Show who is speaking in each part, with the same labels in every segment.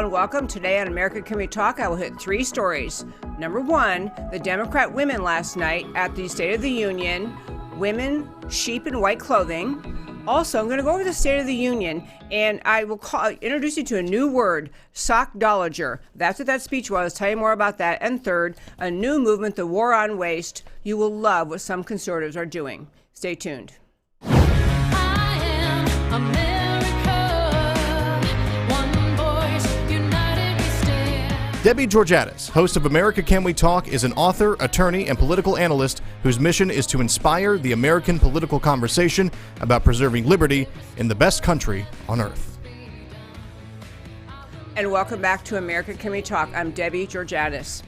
Speaker 1: and welcome. Today on America Can We Talk, I will hit three stories. Number one, the Democrat women last night at the State of the Union, women, sheep in white clothing. Also, I'm going to go over the State of the Union, and I will introduce you to a new word, Sockdolager. That's what that speech was. Tell you more about that. And third, a new movement, the War on Waste. You will love what some conservatives are doing. Stay tuned.
Speaker 2: I am America. One voice, united we stand.
Speaker 3: Debbie Georgatos, host of America Can We Talk, is an author, attorney, and political analyst whose mission is to inspire the American political conversation about preserving liberty in the best country on earth.
Speaker 1: And welcome back to America Can We Talk. I'm Debbie Georgatos.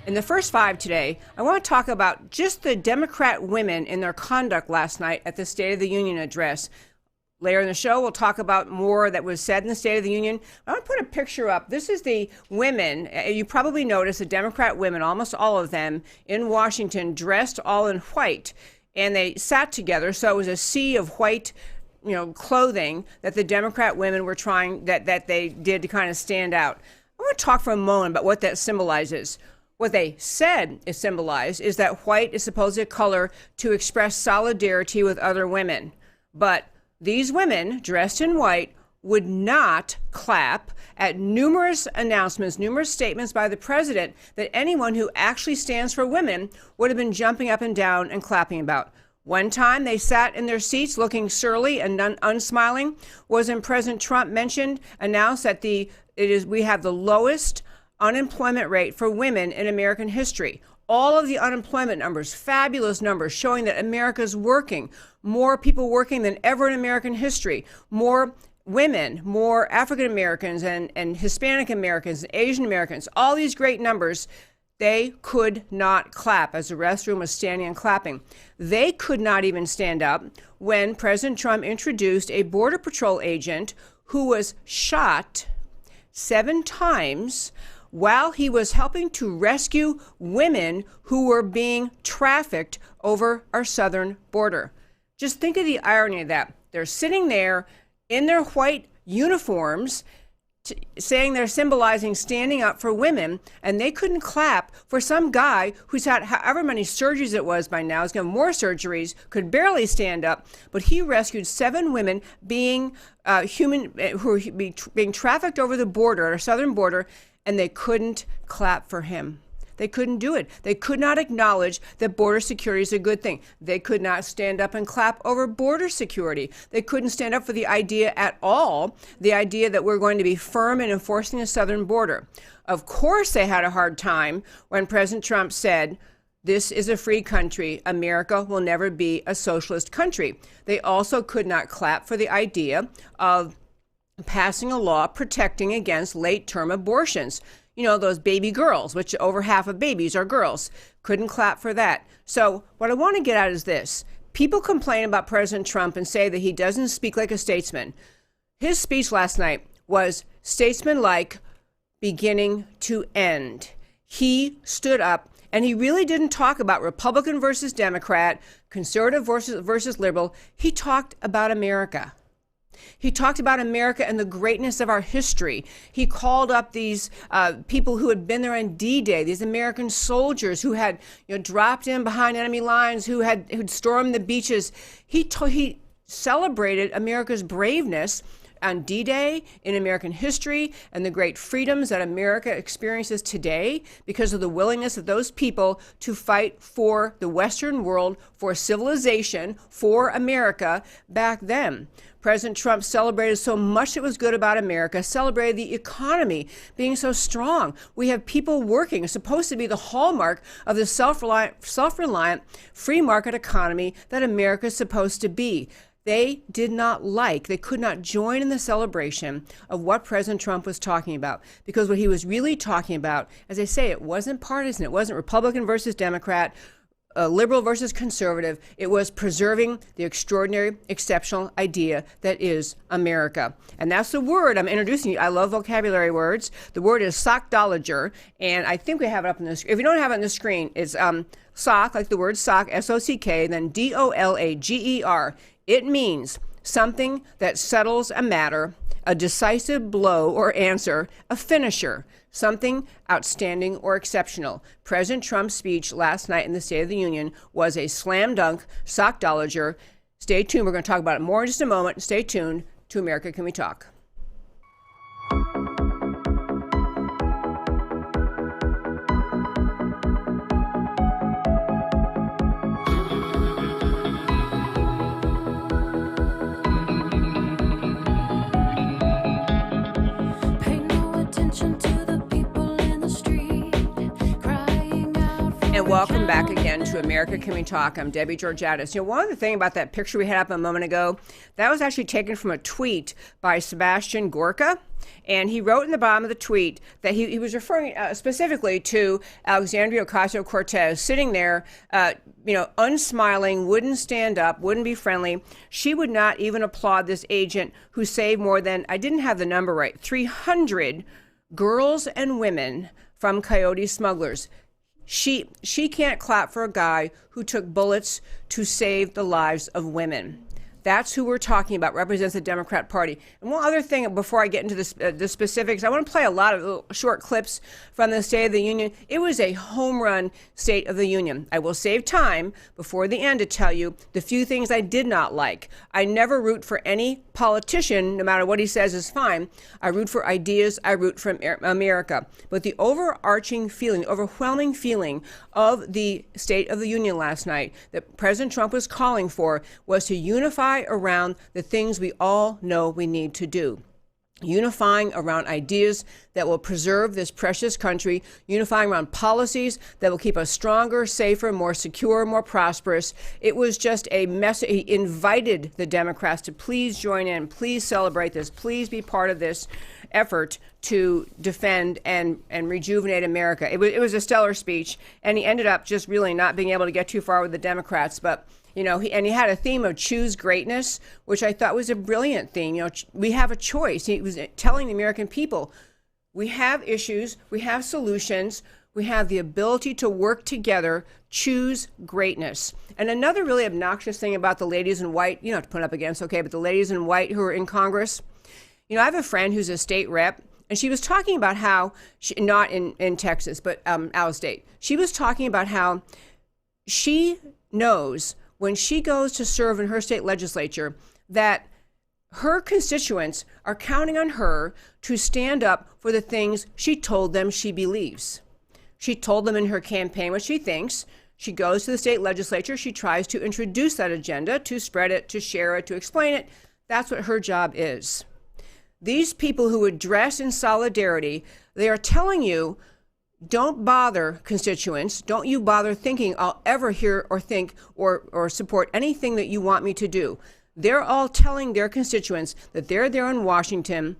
Speaker 1: In the first five today, I want to talk about just the Democrat women in their conduct last night at the State of the Union address. Later in the show, we'll talk about more that was said in the State of the Union. I want to put a picture up. This is the women. You probably noticed the Democrat women, almost all of them, in Washington, dressed all in white. And they sat together, so it was a sea of white, clothing that the Democrat women were trying, that they did to kind of stand out. I want to talk for a moment about what that symbolizes. What they said it symbolized is that white is supposedly a color to express solidarity with other women. But these women, dressed in white, would not clap at numerous announcements, numerous statements by the president that anyone who actually stands for women would have been jumping up and down and clapping about. One time they sat in their seats looking surly and unsmiling was when President Trump announced that we have the lowest unemployment rate for women in American history. All of the unemployment numbers, fabulous numbers, showing that America's working. More people working than ever in American history. More women, more African Americans and Hispanic Americans, and Asian Americans. All these great numbers. They could not clap as the restroom was standing and clapping. They could not even stand up when President Trump introduced a Border Patrol agent who was shot 7 times while he was helping to rescue women who were being trafficked over our southern border. Just think of the irony of that. They're sitting there in their white uniforms saying they're symbolizing standing up for women, and they couldn't clap for some guy who's had however many surgeries it was by now, he's got more surgeries, could barely stand up, but he rescued 7 women being who were being trafficked over the border, our southern border, and they couldn't clap for him. They couldn't do it. They could not acknowledge that border security is a good thing. They could not stand up and clap over border security. They couldn't stand up for the idea at all, the idea that we're going to be firm in enforcing the southern border. Of course, they had a hard time when President Trump said, "This is a free country. America will never be a socialist country." They also could not clap for the idea of passing a law protecting against late-term abortions. Those baby girls, which over half of babies are girls, couldn't clap for that. So what I want to get at is this. People complain about President Trump and say that he doesn't speak like a statesman. His speech last night was statesman-like, beginning to end. He stood up and he really didn't talk about Republican versus Democrat, conservative versus liberal. He talked about America. He talked about America and the greatness of our history. He called up these people who had been there on D-Day, these American soldiers who had dropped in behind enemy lines, who'd stormed the beaches. He celebrated America's braveness on D-Day, in American history, and the great freedoms that America experiences today because of the willingness of those people to fight for the Western world, for civilization, for America back then. President Trump celebrated so much that was good about America, celebrated the economy being so strong. We have people working. It's supposed to be the hallmark of the self-reliant free market economy that America is supposed to be. They could not join in the celebration of what President Trump was talking about, because what he was really talking about, as I say, it wasn't partisan. It wasn't Republican versus Democrat, liberal versus conservative. It was preserving the extraordinary, exceptional idea that is America. And that's the word I'm introducing you. I love vocabulary words. The word is Sockdolager, and I think we have it up on the screen. If you don't have it on the screen, it's sock, like the word sock, S-O-C-K, then D-O-L-A-G-E-R. It means something that settles a matter, a decisive blow or answer, a finisher, something outstanding or exceptional. President Trump's speech last night in the State of the Union was a slam dunk, Sockdolager. Stay tuned. We're going to talk about it more in just a moment. Stay tuned to America Can We Talk? And welcome back again to America Can We Talk? I'm Debbie Georgatos. You know, one of the things about that picture we had up a moment ago, that was actually taken from a tweet by Sebastian Gorka. And he wrote in the bottom of the tweet that he was referring specifically to Alexandria Ocasio-Cortez sitting there, unsmiling, wouldn't stand up, wouldn't be friendly. She would not even applaud this agent who saved more than, I didn't have the number right, 300 girls and women from coyote smugglers. She can't clap for a guy who took bullets to save the lives of women. That's who we're talking about, represents the Democrat Party. And one other thing before I get into the specifics, I want to play a lot of little short clips from the State of the Union. It was a home run State of the Union. I will save time before the end to tell you the few things I did not like. I never root for any politician, no matter what he says is fine. I root for ideas. I root for America. But the overarching feeling, overwhelming feeling of the State of the Union last night that President Trump was calling for was to unify around the things we all know we need to do. Unifying around ideas that will preserve this precious country, unifying around policies that will keep us stronger, safer, more secure, more prosperous. It was just a message. He invited the Democrats to please join in, please celebrate this, please be part of this effort to defend and rejuvenate America. It was a stellar speech, and he ended up just really not being able to get too far with the Democrats, but he had a theme of choose greatness, which I thought was a brilliant theme. We have a choice. He was telling the American people, we have issues, we have solutions, we have the ability to work together, choose greatness. And another really obnoxious thing about the ladies in white, you don't have to put it up against, okay, but the ladies in white who are in Congress, I have a friend who's a state rep, and she was talking about how, not in Texas, but out of state, she was talking about how she knows when she goes to serve in her state legislature that her constituents are counting on her to stand up for the things she told them she believes. She told them in her campaign what she thinks. She goes to the state legislature. She tries to introduce that agenda, to spread it, to share it, to explain it. That's what her job is. These people who would dress in solidarity, they are telling you, don't bother, constituents. Don't you bother thinking I'll ever hear or think or support anything that you want me to do. They're all telling their constituents that they're there in Washington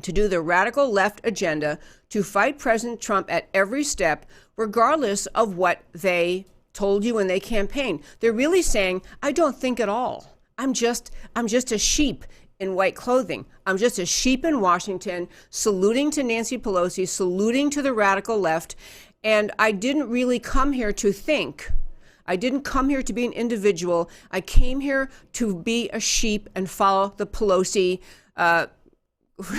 Speaker 1: to do the radical left agenda, to fight President Trump at every step, regardless of what they told you when they campaigned. They're really saying, I don't think at all. I'm just a sheep in white clothing. I'm just a sheep in Washington, saluting to Nancy Pelosi, saluting to the radical left. And I didn't really come here to think. I didn't come here to be an individual. I came here to be a sheep and follow the Pelosi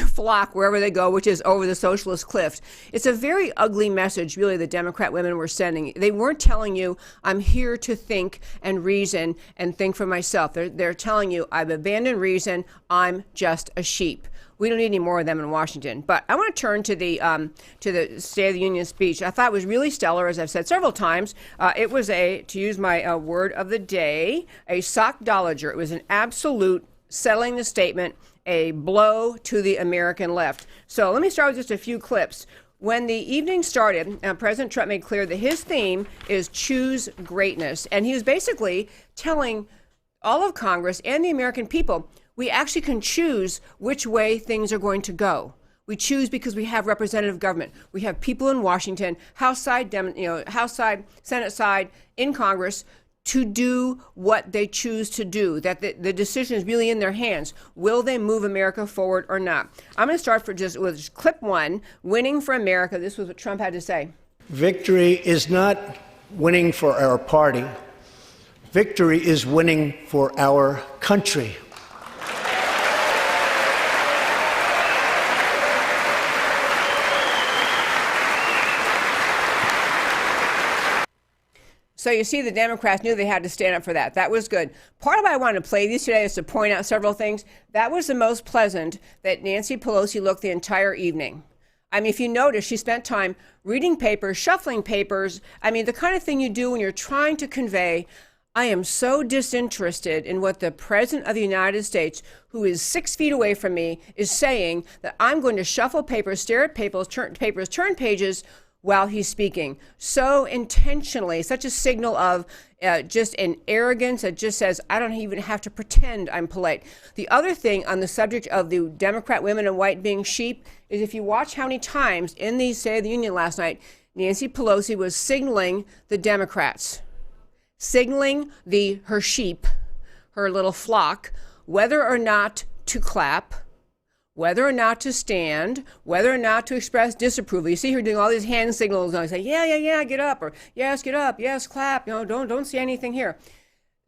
Speaker 1: flock wherever they go, which is over the socialist cliff. It's a very ugly message, really, the Democrat women were sending. They weren't telling you, I'm here to think and reason and think for myself. They're telling you, I've abandoned reason. I'm just a sheep. We don't need any more of them in Washington. But I want to turn to the State of the Union speech. I thought it was really stellar, as I've said several times. It was to use my word of the day, a Sockdolager. It was an absolute settling the statement, a blow to the American left. So let me start with just a few clips. When the evening started, President Trump made clear that his theme is choose greatness. And he was basically telling all of Congress and the American people, we actually can choose which way things are going to go. We choose because we have representative government. We have people in Washington, House side, House side, Senate side, in Congress, to do what they choose to do, that the decision is really in their hands. Will they move America forward or not? I'm going to start with clip one, winning for America. This was what Trump had to say.
Speaker 4: Victory is not winning for our party. Victory is winning for our country.
Speaker 1: So you see, the Democrats knew they had to stand up for that. That was good. Part of why I wanted to play these today is to point out several things. That was the most pleasant that Nancy Pelosi looked the entire evening. I mean, if you notice, she spent time reading papers, shuffling papers. I mean, the kind of thing you do when you're trying to convey, I am so disinterested in what the President of the United States, who is 6 feet away from me, is saying, that I'm going to shuffle papers, stare at papers, turn pages while he's speaking. So intentionally, such a signal of just an arrogance that just says, I don't even have to pretend I'm polite. The other thing on the subject of the Democrat women in white being sheep is if you watch how many times in the State of the Union last night, Nancy Pelosi was signaling the Democrats, signaling her sheep, her little flock, whether or not to clap, whether or not to stand, whether or not to express disapproval. You see her doing all these hand signals, and I say, yeah, get up, or yes, get up, yes, clap, don't say anything here.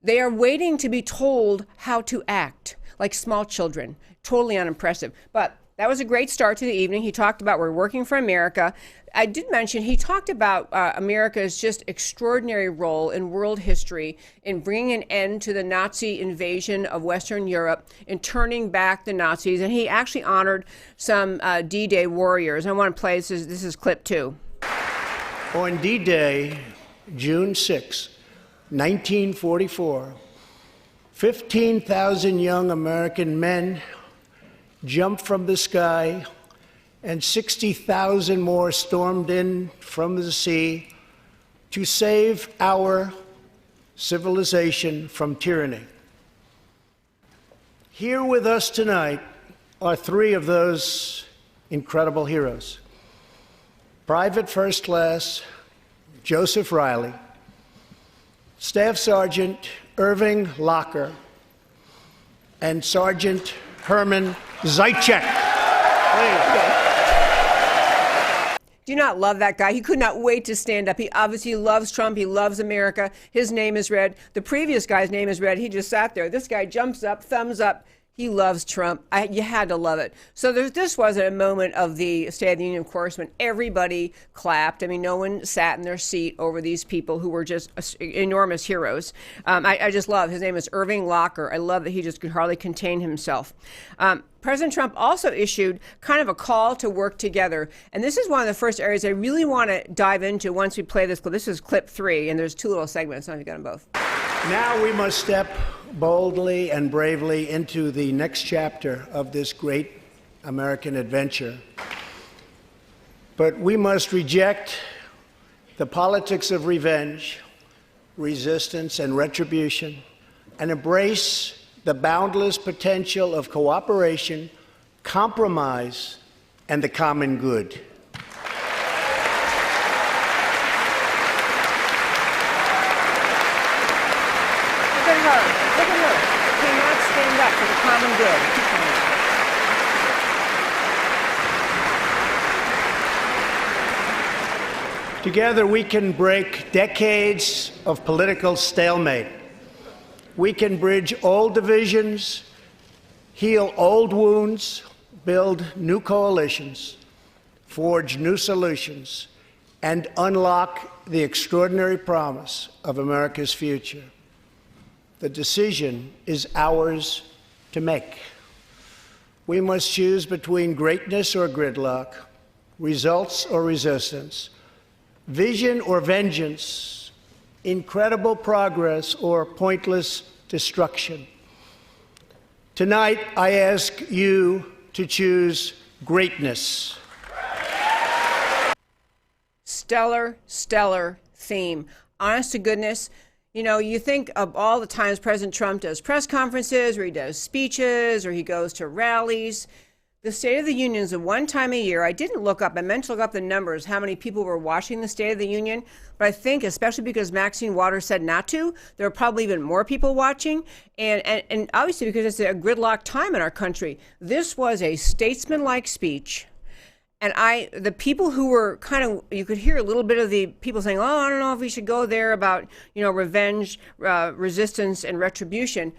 Speaker 1: They are waiting to be told how to act, like small children, totally unimpressive. But that was a great start to the evening. He talked about we're working for America. I did mention he talked about America's just extraordinary role in world history in bringing an end to the Nazi invasion of Western Europe, in turning back the Nazis. And he actually honored some D-Day warriors. I want to play, this is clip 2.
Speaker 4: On D-Day, June 6, 1944, 15,000 young American men jumped from the sky, and 60,000 more stormed in from the sea to save our civilization from tyranny. Here with us tonight are 3 of those incredible heroes. Private First Class Joseph Riley, Staff Sergeant Irving Locker, and Sergeant Herman Zaitchik.
Speaker 1: Do you not love that guy? He could not wait to stand up. He obviously loves Trump. He loves America. His name is red. The previous guy's name is red. He just sat there. This guy jumps up, thumbs up. He loves Trump. You had to love it. So this was a moment of the State of the Union, of course, when everybody clapped. I mean, no one sat in their seat over these people who were just enormous heroes. I just love, his name is Irving Locker. I love that he just could hardly contain himself. President Trump also issued kind of a call to work together. And this is one of the first areas I really want to dive into once we play this clip. This is clip 3, and there's 2 little segments. I don't know if you got them both.
Speaker 4: Now we must step boldly and bravely into the next chapter of this great American adventure. But we must reject the politics of revenge, resistance, and retribution, and embrace the boundless potential of cooperation, compromise, and the common good.
Speaker 1: Look at her. Cannot stand up for the common good.
Speaker 4: Together we can break decades of political stalemate. We can bridge old divisions, heal old wounds, build new coalitions, forge new solutions, and unlock the extraordinary promise of America's future. The decision is ours to make. We must choose between greatness or gridlock, results or resistance, vision or vengeance, incredible progress or pointless destruction. Tonight, I ask you to choose greatness.
Speaker 1: Stellar theme. Honest to goodness, you know, you think of all the times President Trump does press conferences, or he does speeches, or he goes to rallies. The State of the Union is the one time a year. I didn't look up, I meant to look up the numbers, how many people were watching the State of the Union. But I think, especially because Maxine Waters said not to, there are probably even more people watching. And obviously because it's a gridlock time in our country. This was a statesmanlike speech. And the people who were kind of, you could hear a little bit of the people saying, oh, I don't know if we should go there about, you know, revenge, resistance, and retribution.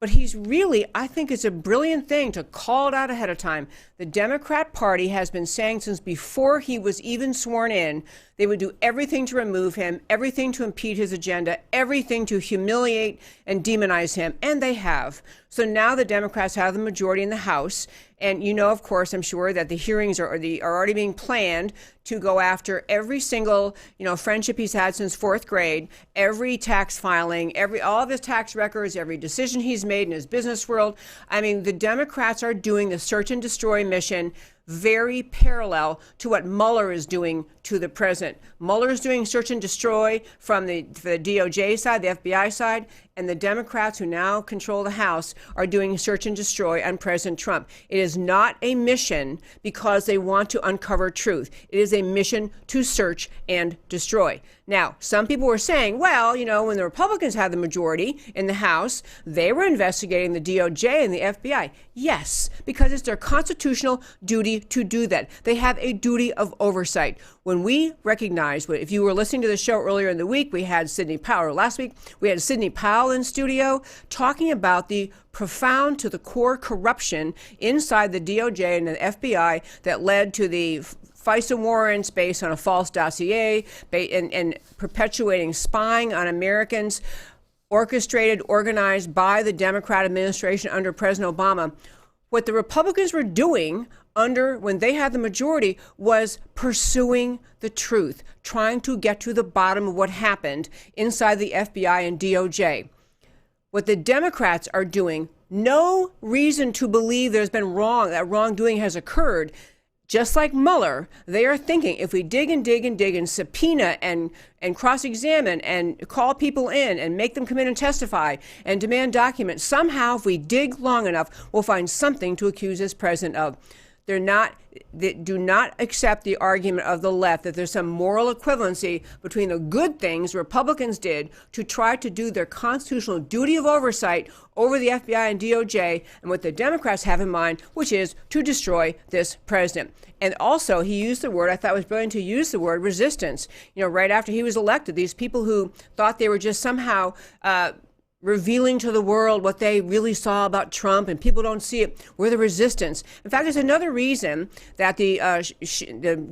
Speaker 1: But he's really, I think it's a brilliant thing to call it out ahead of time. The Democrat Party has been saying since before he was even sworn in, they would do everything to remove him, everything to impede his agenda, everything to humiliate and demonize him, and they have. So now the Democrats have the majority in the House, and you know, of course, I'm sure that the hearings are already being planned to go after every single, friendship he's had since fourth grade, every tax filing, all of his tax records, every decision he's made in his business world. I mean, the Democrats are doing the search and destroy mission very parallel to what Mueller is doing to the president. Mueller is doing search and destroy from the DOJ side, the FBI side, and the Democrats who now control the House are doing search and destroy on President Trump. It is not a mission because they want to uncover truth. It is a mission to search and destroy. Now, some people were saying, well, when the Republicans had the majority in the House, they were investigating the DOJ and the FBI. Yes, because it's their constitutional duty to do that. They have a duty of oversight. When we recognize, if you were listening to the show earlier in the week, we had Sidney Powell, or last week, we had Sidney Powell in studio talking about the profound to the core corruption inside the DOJ and the FBI that led to the FISA warrants based on a false dossier and perpetuating spying on Americans, orchestrated, organized by the Democrat administration under President Obama. What the Republicans were doing when they had the majority was pursuing the truth, trying to get to the bottom of what happened inside the FBI and DOJ. What the Democrats are doing, no reason to believe there's been that wrongdoing has occurred. Just like Mueller, they are thinking if we dig and dig and dig and subpoena and cross-examine and call people in and make them come in and testify and demand documents, somehow if we dig long enough, we'll find something to accuse this president of. They do not accept the argument of the left that there's some moral equivalency between the good things Republicans did to try to do their constitutional duty of oversight over the FBI and DOJ and what the Democrats have in mind, which is to destroy this president. And also, he used the word, I thought it was brilliant to use the word resistance. Right after he was elected, these people who thought they were just somehow revealing to the world what they really saw about Trump, and people don't see it, were the resistance. In fact, there's another reason that the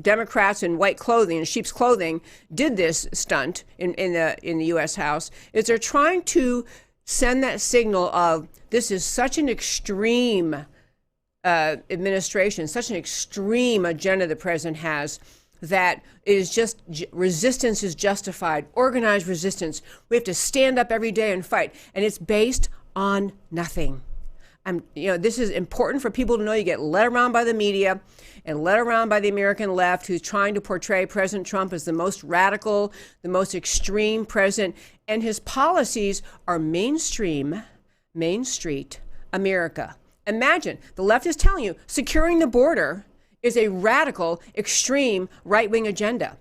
Speaker 1: Democrats in white clothing, in sheep's clothing, did this stunt in the U.S. House, is they're trying to send that signal of this is such an extreme administration, such an extreme agenda the president has, that it is just resistance is justified, organized resistance. We have to stand up every day and fight. And it's based on nothing. This is important for people to know. You get led around by the media and led around by the American left, who's trying to portray President Trump as the most radical, the most extreme president. And his policies are mainstream, Main Street America. Imagine the left is telling you securing the border is a radical, extreme right-wing agenda.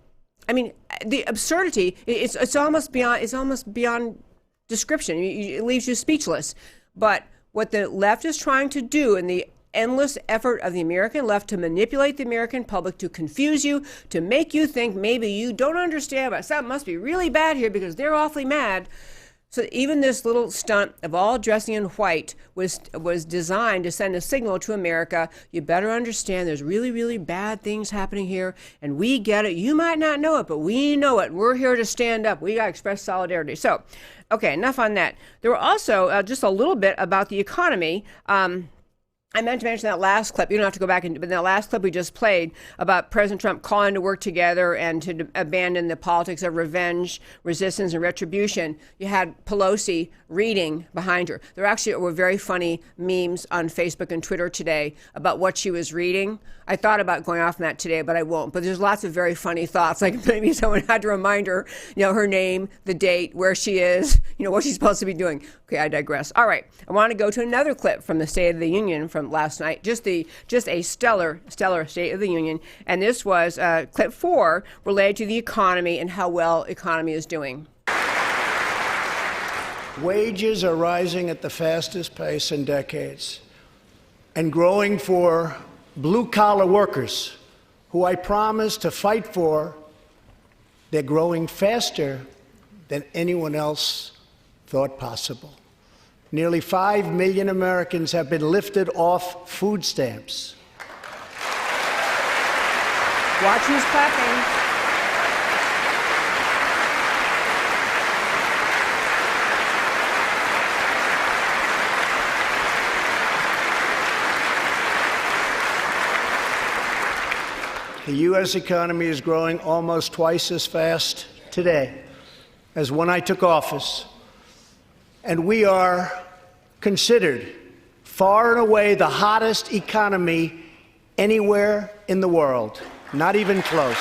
Speaker 1: I mean, the absurdity, it's almost beyond description. It leaves you speechless. But what the left is trying to do in the endless effort of the American left to manipulate the American public, to confuse you, to make you think maybe you don't understand, but something must be really bad here because they're awfully mad. So even this little stunt of all dressing in white was designed to send a signal to America. You better understand there's really, really bad things happening here, and we get it. You might not know it, but we know it. We're here to stand up. We got to express solidarity. So, okay, enough on that. There were also just a little bit about the economy. I meant to mention that last clip. You don't have to go back, but that last clip we just played about President Trump calling to work together and to abandon the politics of revenge, resistance, and retribution. You had Pelosi reading behind her. There actually were very funny memes on Facebook and Twitter today about what she was reading. I thought about going off on that today, but I won't. But there's lots of very funny thoughts. Like maybe someone had to remind her, her name, the date, where she is, what she's supposed to be doing. Okay, I digress. All right, I want to go to another clip from the State of the Union from last night. Just a stellar State of the Union. And this was clip 4 related to the economy and how well economy is doing.
Speaker 4: Wages are rising at the fastest pace in decades and growing for blue-collar workers who I promised to fight for. They're growing faster than anyone else thought possible. Nearly 5 million Americans have been lifted off food stamps.
Speaker 1: Watch who's clapping.
Speaker 4: The U.S. economy is growing almost twice as fast today as when I took office, and we are considered far and away the hottest economy anywhere in the world, not even close.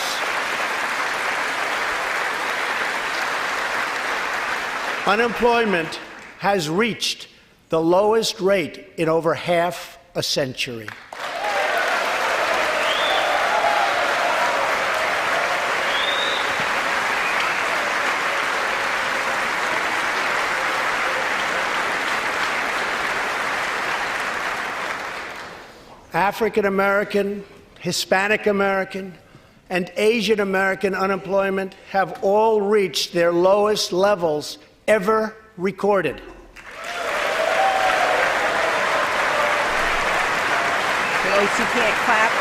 Speaker 4: Unemployment has reached the lowest rate in over half a century. African American, Hispanic American, and Asian American unemployment have all reached their lowest levels ever recorded.
Speaker 1: Pelosi can't clap.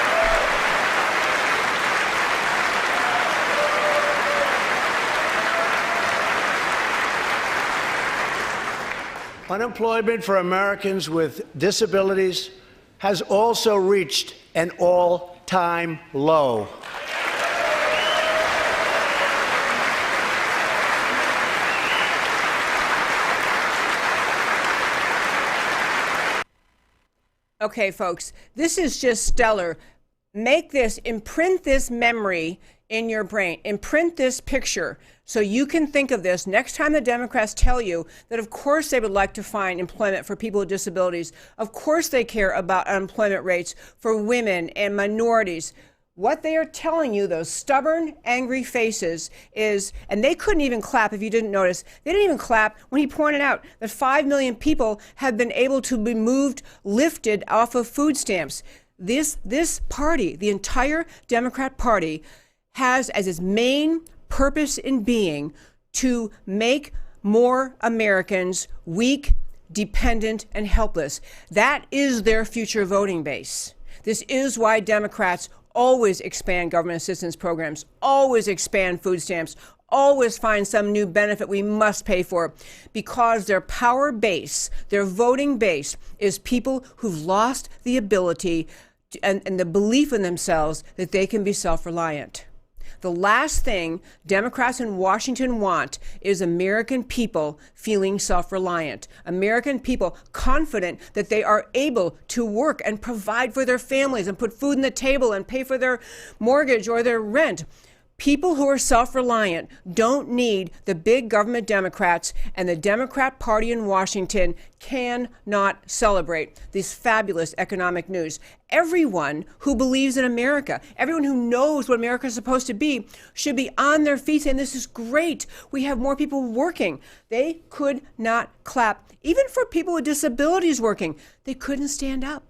Speaker 4: Unemployment for Americans with disabilities has also reached an all-time low.
Speaker 1: Okay, folks, this is just stellar. Make this, imprint this memory in your brain, imprint this picture so you can think of this next time the Democrats tell you that of course they would like to find employment for people with disabilities. Of course they care about unemployment rates for women and minorities. What they are telling you, those stubborn, angry faces, is, and they couldn't even clap if you didn't notice, they didn't even clap when he pointed out that 5 million people have been able to be moved, lifted off of food stamps. This party, the entire Democrat Party, has as its main purpose in being to make more Americans weak, dependent, and helpless. That is their future voting base. This is why Democrats always expand government assistance programs, always expand food stamps, always find some new benefit we must pay for, because their power base, their voting base, is people who've lost the ability and the belief in themselves that they can be self-reliant. The last thing Democrats in Washington want is American people feeling self-reliant, American people confident that they are able to work and provide for their families and put food on the table and pay for their mortgage or their rent. People who are self-reliant don't need the big government Democrats, and the Democrat Party in Washington cannot celebrate this fabulous economic news. Everyone who believes in America, everyone who knows what America is supposed to be, should be on their feet saying, this is great. We have more people working. They could not clap. Even for people with disabilities working, they couldn't stand up.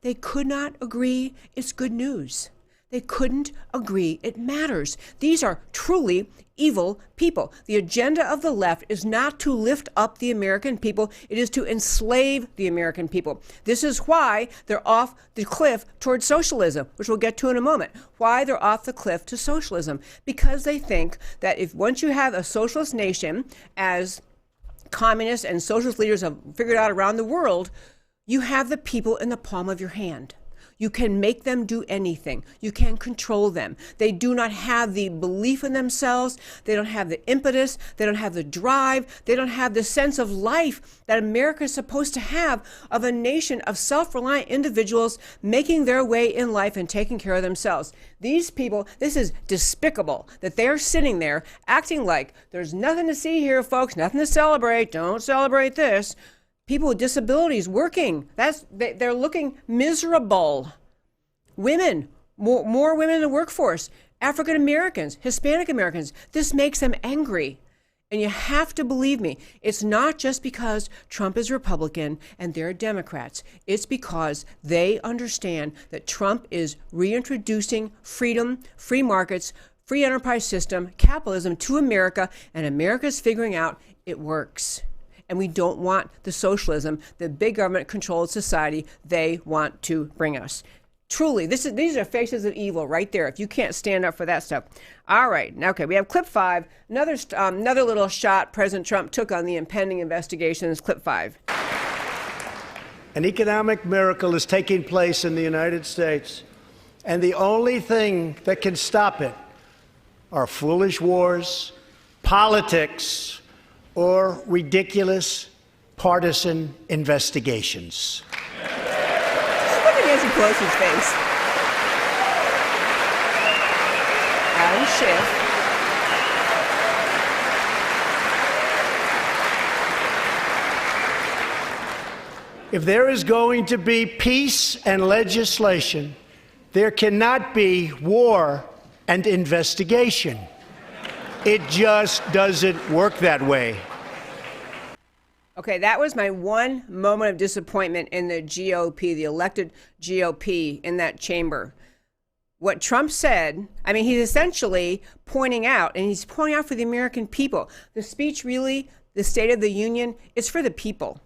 Speaker 1: They could not agree it's good news. They couldn't agree it matters. These are truly evil people. The agenda of the left is not to lift up the American people. It is to enslave the American people. This is why they're off the cliff towards socialism, which we'll get to in a moment. Why they're off the cliff to socialism. Because they think that if once you have a socialist nation, as communists and socialist leaders have figured out around the world, you have the people in the palm of your hand. You can make them do anything. You can control them. They do not have the belief in themselves. They don't have the impetus. They don't have the drive. They don't have the sense of life that America is supposed to have, of a nation of self-reliant individuals making their way in life and taking care of themselves. These people, this is despicable that they're sitting there acting like there's nothing to see here, folks, nothing to celebrate. Don't celebrate this. People with disabilities working, they're looking miserable. Women, more women in the workforce, African Americans, Hispanic Americans, this makes them angry. And you have to believe me, it's not just because Trump is Republican and they're Democrats. It's because they understand that Trump is reintroducing freedom, free markets, free enterprise system, capitalism to America, and America's figuring out it works. and we don't want the socialism, the big government-controlled society they want to bring us. Truly, these are faces of evil right there, if you can't stand up for that stuff. All right, now, okay, we have clip 5. Another little shot President Trump took on the impending investigations, clip 5.
Speaker 4: An economic miracle is taking place in the United States, and the only thing that can stop it are foolish wars, politics, or ridiculous partisan investigations.
Speaker 1: Look at Nancy Pelosi's face. Adam Schiff.
Speaker 4: If there is going to be peace and legislation, there cannot be war and investigation. It just doesn't work that way.
Speaker 1: Okay, that was my one moment of disappointment in the GOP, the elected GOP in that chamber. What Trump said, I mean, he's essentially pointing out, and he's pointing out for the American people. The speech really, the State of the Union, it's for the people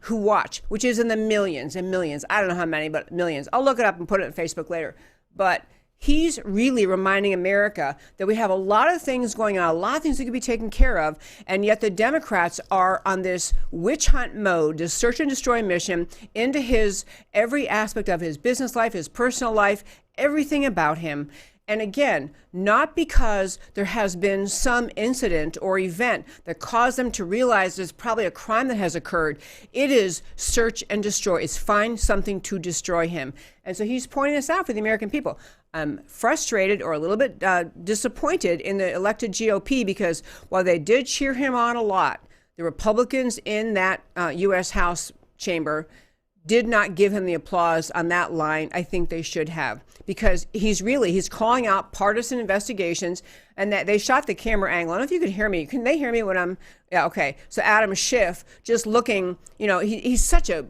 Speaker 1: who watch, which is in the millions and millions. I don't know how many, but millions. I'll look it up and put it on Facebook later. But he's really reminding America that we have a lot of things going on, a lot of things that could be taken care of, and yet the Democrats are on this witch hunt mode, this search and destroy mission into his every aspect of his business life, his personal life, everything about him. And again, not because there has been some incident or event that caused them to realize there's probably a crime that has occurred. It is search and destroy. It's find something to destroy him. And so he's pointing this out for the American people. I'm frustrated or a little bit disappointed in the elected GOP because while they did cheer him on a lot, the Republicans in that U.S. House chamber did not give him the applause on that line I think they should have, because he's calling out partisan investigations, and that they shot the camera angle. I don't know if you can hear me. Can they hear me when I'm, yeah, okay. So Adam Schiff just looking, you know, he's such a,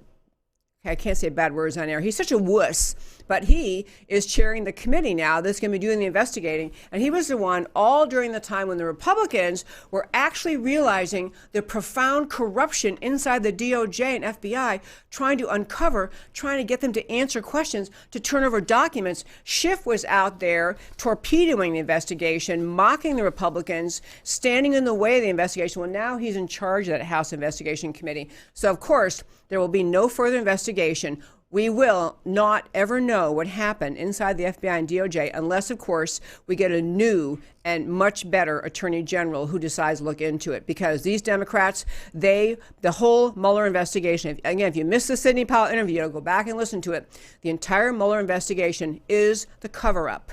Speaker 1: I can't say bad words on air. He's such a wuss, but he is chairing the committee now that's going to be doing the investigating. And he was the one all during the time when the Republicans were actually realizing the profound corruption inside the DOJ and FBI, trying to uncover, trying to get them to answer questions, to turn over documents. Schiff was out there torpedoing the investigation, mocking the Republicans, standing in the way of the investigation. Well, now he's in charge of that House Investigation Committee. So, of course, there will be no further investigation. We will not ever know what happened inside the FBI and DOJ unless, of course, we get a new and much better attorney general who decides to look into it. Because these Democrats, the whole Mueller investigation, again, if you missed the Sidney Powell interview, go back and listen to it. The entire Mueller investigation is the cover-up.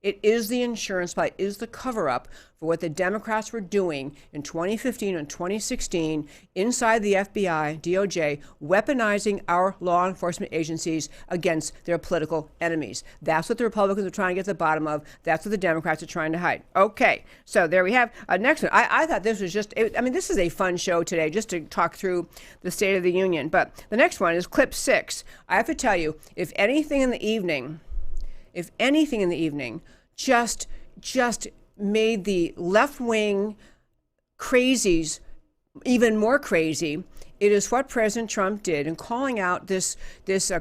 Speaker 1: It is the insurance play, is the cover-up for what the Democrats were doing in 2015 and 2016 inside the FBI, DOJ, weaponizing our law enforcement agencies against their political enemies. That's what the Republicans are trying to get to the bottom of. That's what the Democrats are trying to hide. Okay, so there we have next one. I thought this was just, I mean, this is a fun show today just to talk through the State of the Union. But the next one is clip 6. I have to tell you, if anything in the evening just made the left-wing crazies even more crazy, it is what President Trump did in calling out this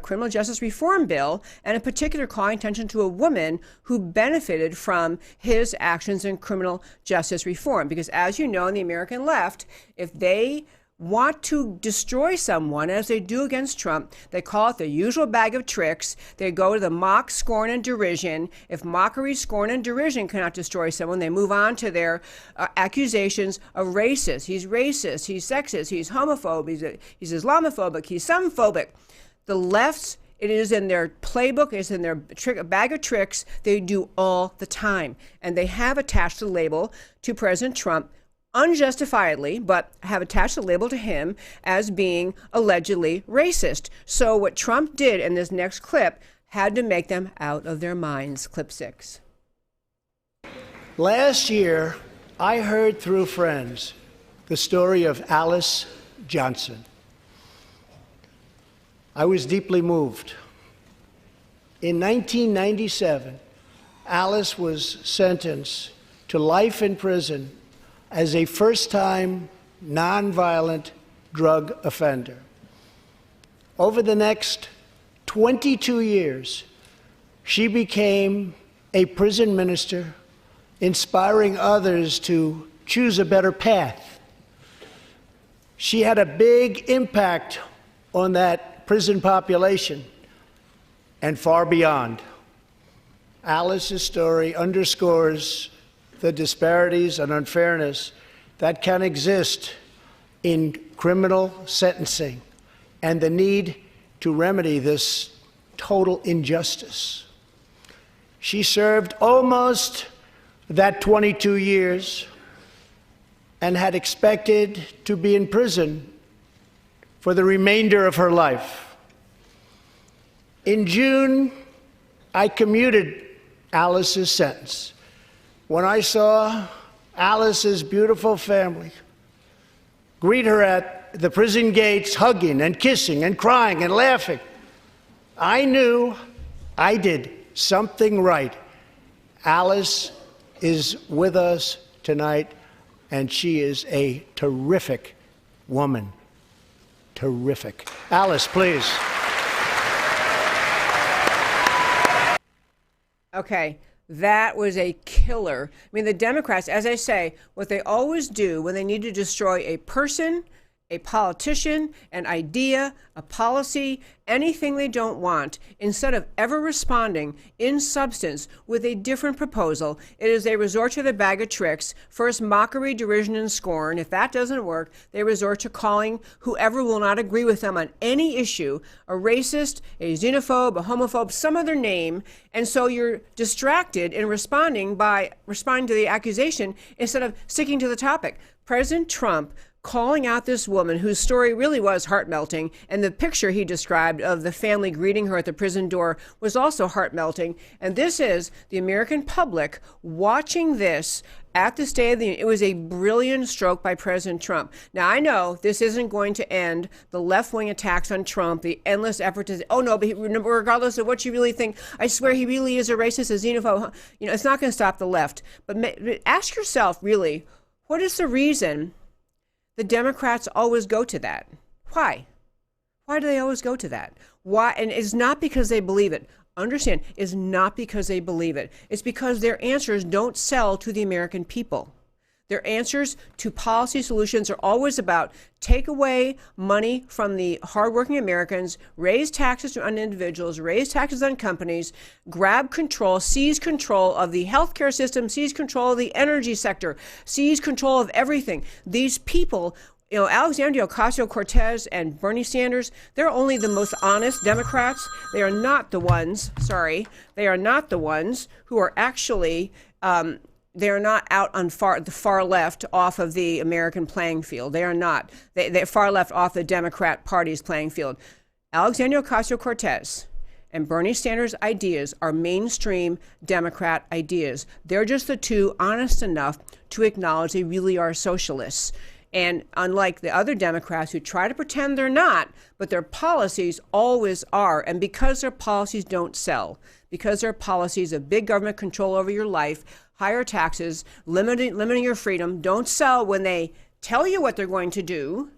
Speaker 1: criminal justice reform bill, and in particular calling attention to a woman who benefited from his actions in criminal justice reform. Because as you know, in the American left, if they want to destroy someone, as they do against Trump, they call it the usual bag of tricks. They go to the mock, scorn, and derision. If mockery, scorn, and derision cannot destroy someone, they move on to their accusations of racist. He's racist, he's sexist, he's homophobic, he's Islamophobic, he's somephobic. The left's, it is in their playbook, it's in their bag of tricks they do all the time. And they have attached a label to President Trump, unjustifiably, but have attached a label to him as being allegedly racist. So what Trump did in this next clip had to make them out of their minds. Clip 6.
Speaker 4: Last year, I heard through friends the story of Alice Johnson. I was deeply moved. In 1997, Alice was sentenced to life in prison as a first-time, nonviolent drug offender. Over the next 22 years, she became a prison minister, inspiring others to choose a better path. She had a big impact on that prison population and far beyond. Alice's story underscores the disparities and unfairness that can exist in criminal sentencing and the need to remedy this total injustice. She served almost that 22 years and had expected to be in prison for the remainder of her life. In June, I commuted Alice's sentence. When I saw Alice's beautiful family greet her at the prison gates, hugging and kissing and crying and laughing, I knew I did something right. Alice is with us tonight, and she is a terrific woman. Terrific. Alice, please.
Speaker 1: Okay, that was a killer. I mean, the Democrats, as I say, what they always do when they need to destroy a person, a politician, an idea, a policy, anything they don't want, instead of ever responding in substance with a different proposal, it is they resort to the bag of tricks. First, mockery, derision, and scorn. If that doesn't work, they resort to calling whoever will not agree with them on any issue a racist, a xenophobe, a homophobe, some other name. And so you're distracted in responding by responding to the accusation instead of sticking to the topic. President Trump calling out this woman whose story really was heart-melting, and the picture he described of the family greeting her at the prison door was also heart-melting. And this is the American public watching this at the State of the Union. It was a brilliant stroke by President Trump. Now, I know this isn't going to end the left-wing attacks on Trump, the endless effort to, oh no, but regardless of what you really think, I swear he really is a racist, a xenophobe. You know, it's not going to stop the left. But ask yourself, really, what is the reason the Democrats always go to that? Why? Why do they always go to that? Why? And it's not because they believe it. Understand, it's not because they believe it. It's because their answers don't sell to the American people. Their answers to policy solutions are always about take away money from the hardworking Americans, raise taxes on individuals, raise taxes on companies, grab control, seize control of the healthcare system, seize control of the energy sector, seize control of everything. These people, you know, Alexandria Ocasio-Cortez and Bernie Sanders, they're only the most honest Democrats. They are not the ones, they are not the ones who are actually they are not out on the far left off of the American playing field. They are not. They're far left off the Democrat Party's playing field. Alexandria Ocasio-Cortez and Bernie Sanders' ideas are mainstream Democrat ideas. They're just the two honest enough to acknowledge they really are socialists. And unlike the other Democrats who try to pretend they're not, but their policies always are. And because their policies don't sell, because their policies of big government control over your life, higher taxes, limiting your freedom, don't sell when they tell you what they're going to do,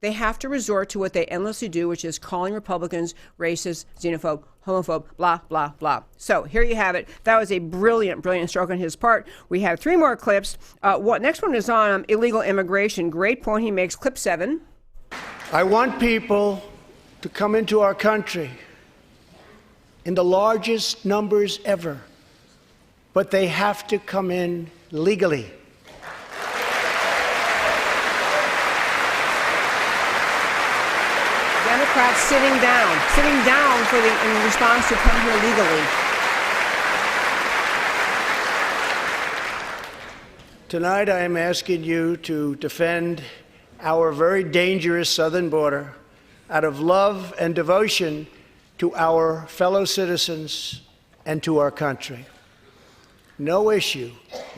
Speaker 1: they have to resort to what they endlessly do, which is calling Republicans racist, xenophobe, homophobe, blah, blah, blah. So here you have it. That was a brilliant, brilliant stroke on his part. We have three more clips. Next one is on illegal immigration. Great point he makes. Clip 7.
Speaker 4: I want people to come into our country in the largest numbers ever, but they have to come in legally.
Speaker 1: Democrats sitting down in response to come here legally.
Speaker 4: Tonight I am asking you to defend our very dangerous southern border out of love and devotion to our fellow citizens and to our country. No issue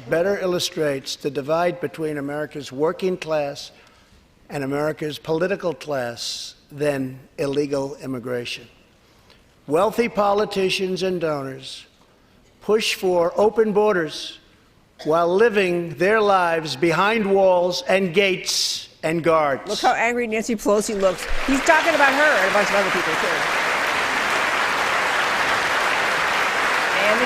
Speaker 4: better illustrates the divide between America's working class and America's political class than illegal immigration. Wealthy politicians and donors push for open borders while living their lives behind walls and gates and guards.
Speaker 1: Look how angry Nancy Pelosi looks. He's talking about her and a bunch of other people, too. And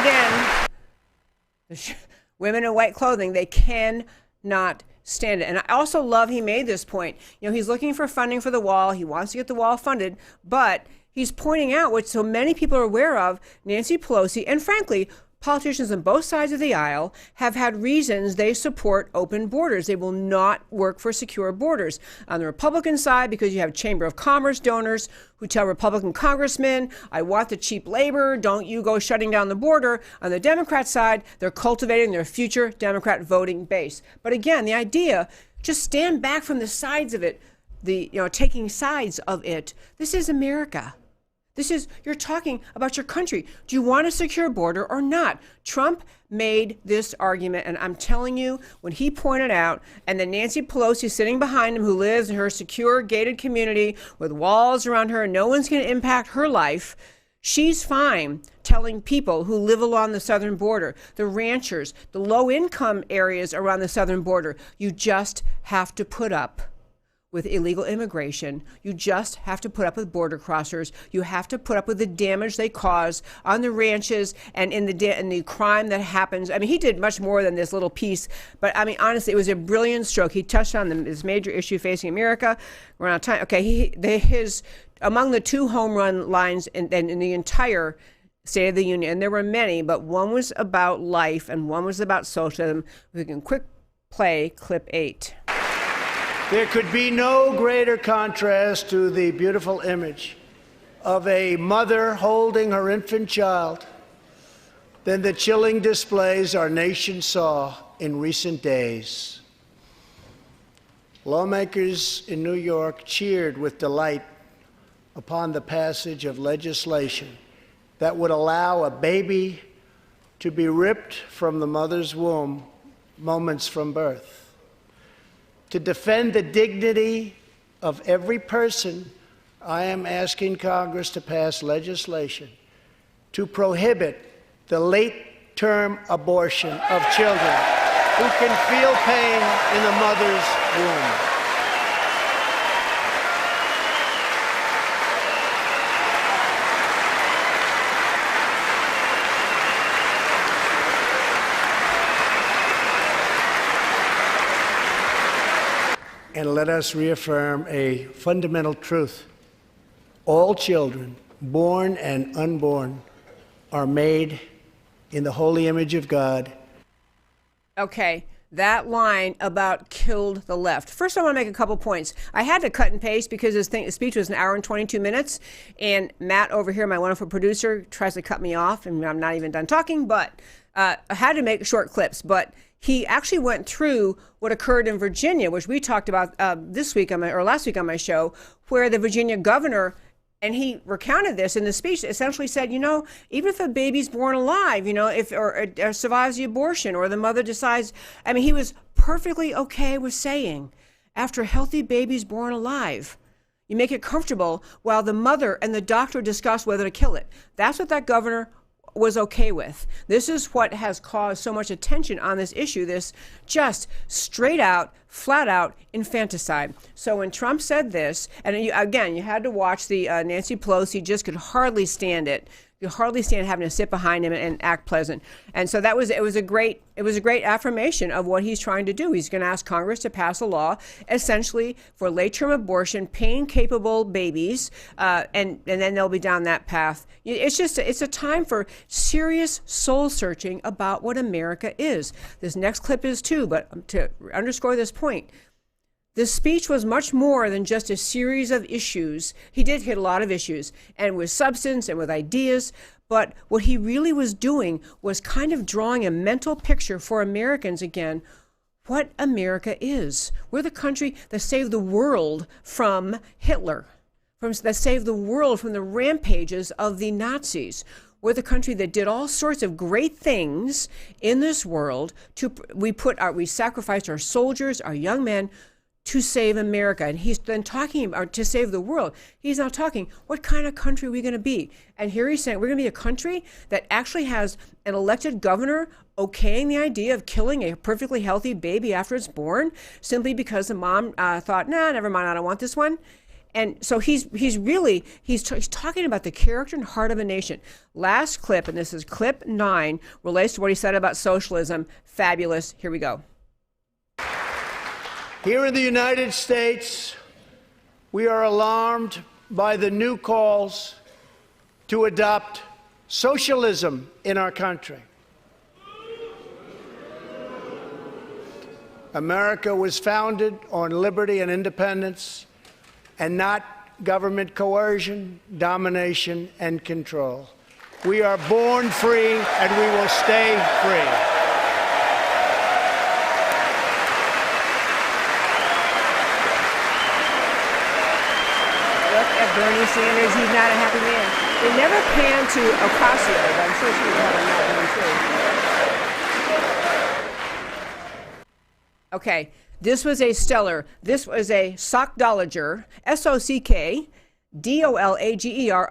Speaker 1: again, women in white clothing, they cannot stand it. And I also love he made this point. You know, he's looking for funding for the wall. He wants to get the wall funded, but he's pointing out what so many people are aware of. Nancy Pelosi, and frankly, politicians on both sides of the aisle have had reasons they support open borders. They will not work for secure borders. On the Republican side, because you have Chamber of Commerce donors who tell Republican congressmen, I want the cheap labor, don't you go shutting down the border. On the Democrat side, they're cultivating their future Democrat voting base. But again, the idea, just stand back from the sides of it, taking sides of it. This is America. You're talking about your country. Do you want a secure border or not? Trump made this argument, and I'm telling you, when he pointed out, and then Nancy Pelosi sitting behind him, who lives in her secure gated community with walls around her, and no one's going to impact her life, she's fine telling people who live along the southern border, the ranchers, the low-income areas around the southern border, you just have to put up with illegal immigration. You just have to put up with border crossers. You have to put up with the damage they cause on the ranches and in the crime that happens. I mean, he did much more than this little piece, but I mean, honestly, it was a brilliant stroke. He touched on this major issue facing America. We're out of time. Okay, his among the two home run lines in the entire State of the Union, and there were many, but one was about life and one was about socialism. We can quick play clip 8.
Speaker 4: There could be no greater contrast to the beautiful image of a mother holding her infant child than the chilling displays our nation saw in recent days. Lawmakers in New York cheered with delight upon the passage of legislation that would allow a baby to be ripped from the mother's womb moments from birth. To defend the dignity of every person, I am asking Congress to pass legislation to prohibit the late-term abortion of children who can feel pain in the mother's womb. And let us reaffirm a fundamental truth. All children, born and unborn, are made in the holy image of God.
Speaker 1: Okay, that line about killed the left. First, I want to make a couple points. I had to cut and paste because his speech was an hour and 22 minutes, and Matt over here, my wonderful producer, tries to cut me off, and I'm not even done talking, but I had to make short clips. But he actually went through what occurred in Virginia, which we talked about last week on my show, where the Virginia governor, and he recounted this in the speech, essentially said, even if a baby's born alive, or survives the abortion, or the mother decides, he was perfectly okay with saying, after a healthy baby's born alive, you make it comfortable while the mother and the doctor discuss whether to kill it. That's what that governor was okay with. This is what has caused so much attention on this issue, this just straight out, flat out infanticide. So when Trump said this, and you had to watch the Nancy Pelosi just could hardly stand it. You hardly stand having to sit behind him and act pleasant. And so it was a great affirmation of what he's trying to do. He's going to ask Congress to pass a law essentially for late-term abortion, pain-capable babies, and then they'll be down that path. It's a time for serious soul-searching about what America is. This next clip is too, but to underscore this point, this speech was much more than just a series of issues. He did hit a lot of issues, and with substance and with ideas, but what he really was doing was kind of drawing a mental picture for Americans again, what America is. We're the country that saved the world from Hitler, that saved the world from the rampages of the Nazis. We're the country that did all sorts of great things in this world. We sacrificed our soldiers, our young men, to save America. And he's then talking about to save the world. He's now talking, what kind of country are we going to be? And here he's saying we're going to be a country that actually has an elected governor okaying the idea of killing a perfectly healthy baby after it's born simply because the mom thought, nah, never mind, I don't want this one. And so he's talking about the character and heart of a nation. Last clip, and this is clip 9, relates to what he said about socialism. Fabulous. Here we go.
Speaker 4: Here in the United States, we are alarmed by the new calls to adopt socialism in our country. America was founded on liberty and independence, and not government coercion, domination, and control. We are born free, and we will stay free.
Speaker 1: Look at Bernie Sanders. He's not a happy man. They never pan to Ocasio, but I'm sure she was having that one too. Okay, this was a Sockdolager, Sockdolager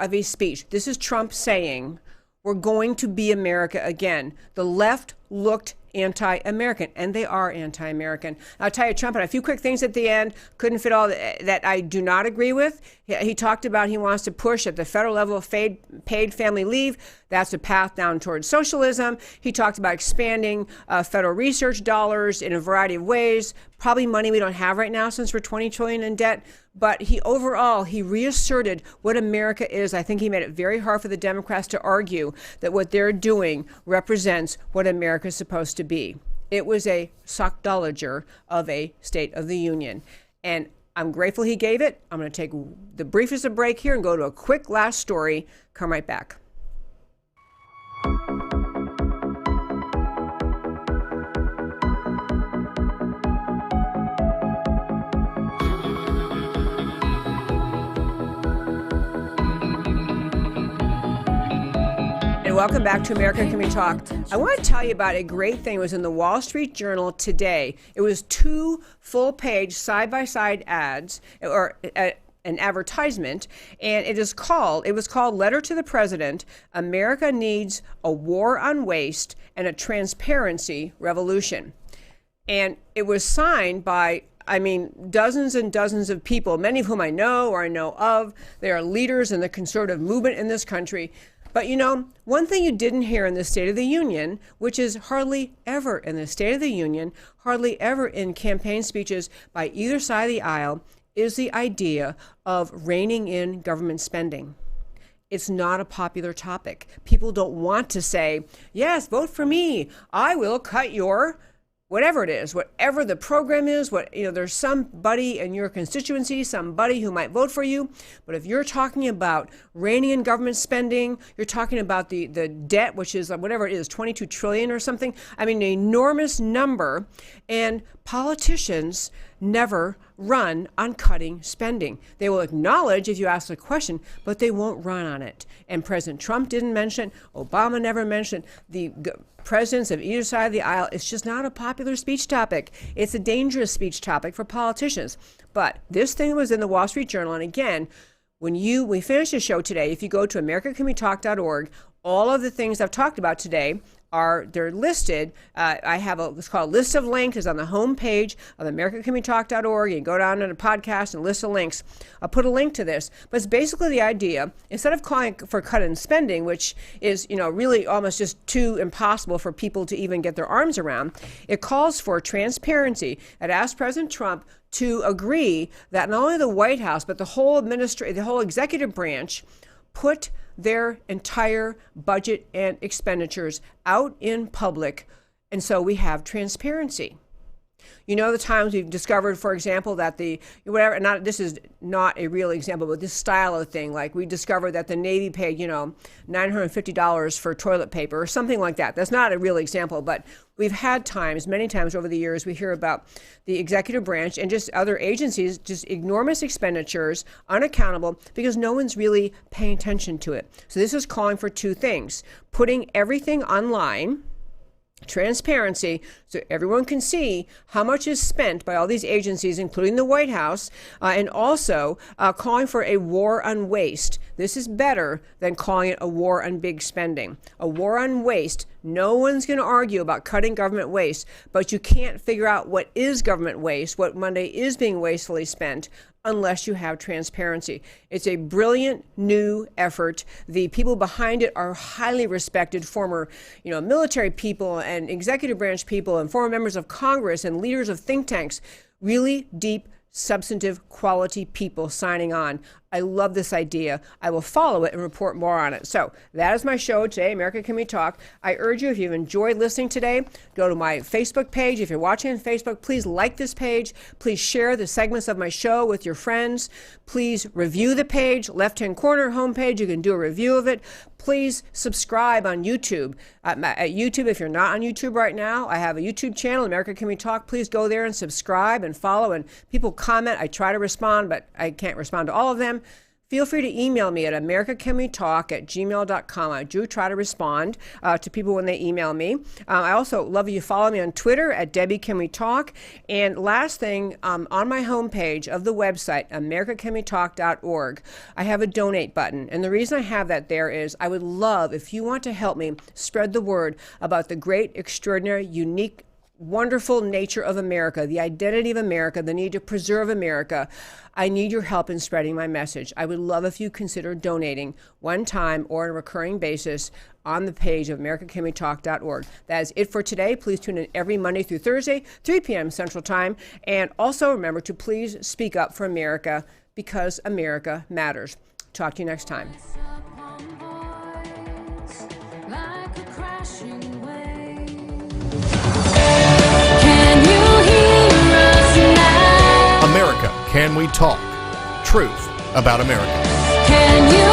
Speaker 1: of a speech. This is Trump saying, we're going to be America again. The left looked anti-American, and they are anti-American. I'll tell you, Trump had a few quick things at the end, couldn't fit all that I do not agree with. He talked about he wants to push at the federal level of paid family leave. That's a path down towards socialism. He talked about expanding federal research dollars in a variety of ways, probably money we don't have right now since we're $20 trillion in debt. But he reasserted what America is. I think he made it very hard for the Democrats to argue that what they're doing represents what America is supposed to be. It was a Sockdolager of a State of the Union. And I'm grateful he gave it. I'm going to take the briefest of break here and go to a quick last story. Come right back. Welcome back to America Can We Talk. I want to tell you about a great thing. It was in the Wall Street Journal today. It was 2 full-page side-by-side ads, or an advertisement, and it was called Letter to the President, America Needs a War on Waste and a Transparency Revolution. And it was signed by dozens and dozens of people, many of whom I know or I know of. They are leaders in the conservative movement in this country. But one thing you didn't hear in the State of the Union, which is hardly ever in the State of the Union, hardly ever in campaign speeches by either side of the aisle, is the idea of reining in government spending. It's not a popular topic. People don't want to say, yes, vote for me. I will cut your whatever it is, whatever the program is, there's somebody in your constituency, somebody who might vote for you. But if you're talking about reining in government spending, you're talking about the debt, which is whatever it is, 22 trillion or something. An enormous number. And politicians never run on cutting spending. They will acknowledge if you ask a question, but they won't run on it. And President Trump didn't mention, Obama never mentioned, the presidents of either side of the aisle. It's just not a popular speech topic. It's a dangerous speech topic for politicians. But this thing was in the Wall Street Journal. And again, when we finish the show today, if you go to americacanwetalk.org, all of the things I've talked about today they're listed. I have it's called List of Links. It's on the home page of americacanwetalk.org. You can go down to the podcast and list of links. I'll put a link to this. But it's basically the idea, instead of calling for cut in spending, which is, really almost just too impossible for people to even get their arms around, it calls for transparency. It asks President Trump to agree that not only the White House, but the whole executive branch put their entire budget and expenditures out in public, and so we have transparency. The times we've discovered, for example, that this is not a real example, but this style of thing, like we discovered that the Navy paid, $950 for toilet paper or something like that. That's not a real example, but we've had many times over the years, we hear about the executive branch and just other agencies, just enormous expenditures, unaccountable, because no one's really paying attention to it. So this is calling for 2 things: putting everything online, transparency, so everyone can see how much is spent by all these agencies, including the White House, and also calling for a war on waste. This is better than calling it a war on big spending. A war on waste, no one's going to argue about cutting government waste, but you can't figure out what is government waste, what money is being wastefully spent, unless you have transparency. It's a brilliant new effort. The people behind it are highly respected former, military people and executive branch people and former members of Congress and leaders of think tanks. Really deep, substantive, quality people signing on. I love this idea. I will follow it and report more on it. So that is my show today, America Can We Talk. I urge you, if you've enjoyed listening today, go to my Facebook page. If you're watching on Facebook, please like this page. Please share the segments of my show with your friends. Please review the page, left-hand corner homepage. You can do a review of it. Please subscribe on YouTube. At YouTube, if you're not on YouTube right now, I have a YouTube channel, America Can We Talk. Please go there and subscribe and follow. And people comment. I try to respond, but I can't respond to all of them. Feel free to email me at americacanwetalk@gmail.com. I do try to respond to people when they email me. I also love you follow me on Twitter at Debbie Can We Talk. And last thing, on my homepage of the website, americacanwetalk.org, I have a donate button. And the reason I have that there is I would love, if you want to help me spread the word about the great, extraordinary, unique, wonderful nature of America, the identity of America, the need to preserve America. I need your help in spreading my message. I would love if you consider donating one time or on a recurring basis on the page of americacanwetalk.org. That is it for today. Please tune in every Monday through Thursday, 3 p.m. Central Time. And also remember to please speak up for America, because America matters. Talk to you next time.
Speaker 2: Like a crashing wave.
Speaker 3: America Can We Talk? Truth about America.
Speaker 2: Can you